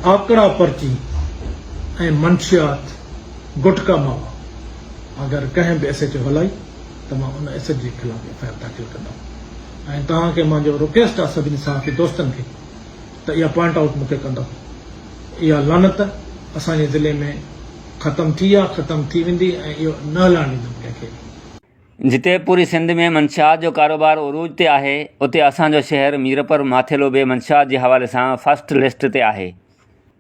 आकड़ा पर्ची ऐं मंशियात गुटका मावा अगर कंहिं बि एसेट हलाई त मां उन एसेट जे ख़िलाफ़ एफ आई आर दाख़िल कंदुमि ऐं तव्हांखे मुंहिंजो रिक्वेस्ट आहे सभिनी साथी दोस्तनि खे त इहा पॉइंट आउट मूंखे कंदो। इहा लानत असांजे ज़िले में ख़तम थी आहे, ख़तम थी वेंदी ऐं इहो न हलणु ॾींदुमि कंहिंखे। जिते पूरी सिंध में मंशियात जो कारोबार उरूज ते आहे, उते असांजो शहर मीरपुर माथेलो बि मंशियात जे हवाले सां फर्स्ट लिस्ट ते आहे।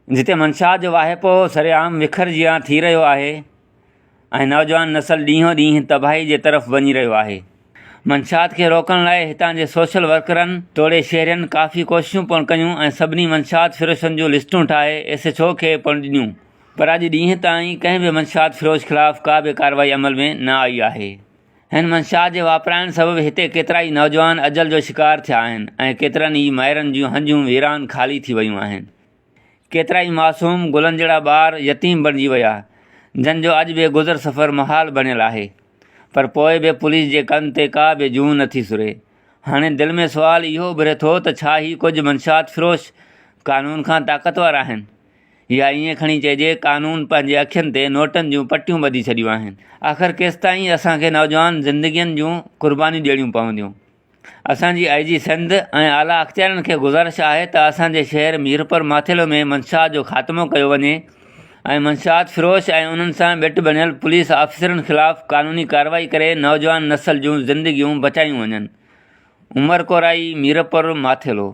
जिते मंशियात जो वाहिपो सरेआम विखरजी थी रहियो आहे ऐं नौजवान नसल ॾींहों ॾींहुं तबाही जे तरफ़ वञी रहियो आहे। मंशियात खे रोकण लाइ हितां जे सोशल वर्करनि तोड़े शहरियुनि काफ़ी कोशिशूं पिण कयूं ऐं सभिनी मंशियात फिरोशनि जूं लिस्टूं ठाहे SHO खे पिण ॾिनियूं, पर अॼु ॾींहं ताईं कंहिं बि मंशियात फिरोश ख़िलाफ़ु का बि कार्रवाई अमल में न आई आहे। हिन मंशियात जे वापराइण सबबि हिते केतिरा ई नौजवान अजल जो शिकार थिया आहिनि ऐं केतिरनि ई माइरनि जूं हंजूं वीरान ख़ाली थी वियूं आहिनि। केतिरा ई मासूम गुलनि जहिड़ा ॿार यतीम बणिजी विया, जंहिंजो अॼु बि गुज़र सफ़र मुहाल बणियलु आहे, पर पोइ बि पुलिस जे कन ते का बि जूं नथी सुरे। हाणे दिलि में सुवालु इहो उभिरे थो त छा ही कुझु मंशियात फिरोश कानून खां ताक़तवर आहिनि, या ईअं खणी चइजे कानून पंहिंजे अखियुनि ते नोटनि जूं पटियूं ॿधी छॾियूं आहिनि। आख़िर केसिताईं असांखे नौजवान ज़िंदगियुनि जूं क़ुर्बानियूं ॾियणियूं पवंदियूं। असांजी IG सिंध ऐं आला अख़्तियारनि खे गुज़ारिश आहे त असांजे शहर मीरपुर माथेलो में मंशियात जो ख़ात्मो कयो वञे ऐं मंशियात फिरोश ऐं उन्हनि सां ॿिट बणियल पुलिस ऑफिसरनि ख़िलाफ़ु कानूनी कार्रवाई करे नौजवान नसल जूं ज़िंदगियूं बचायूं वञनि। उमर कोराई, मीरपुर माथेलो।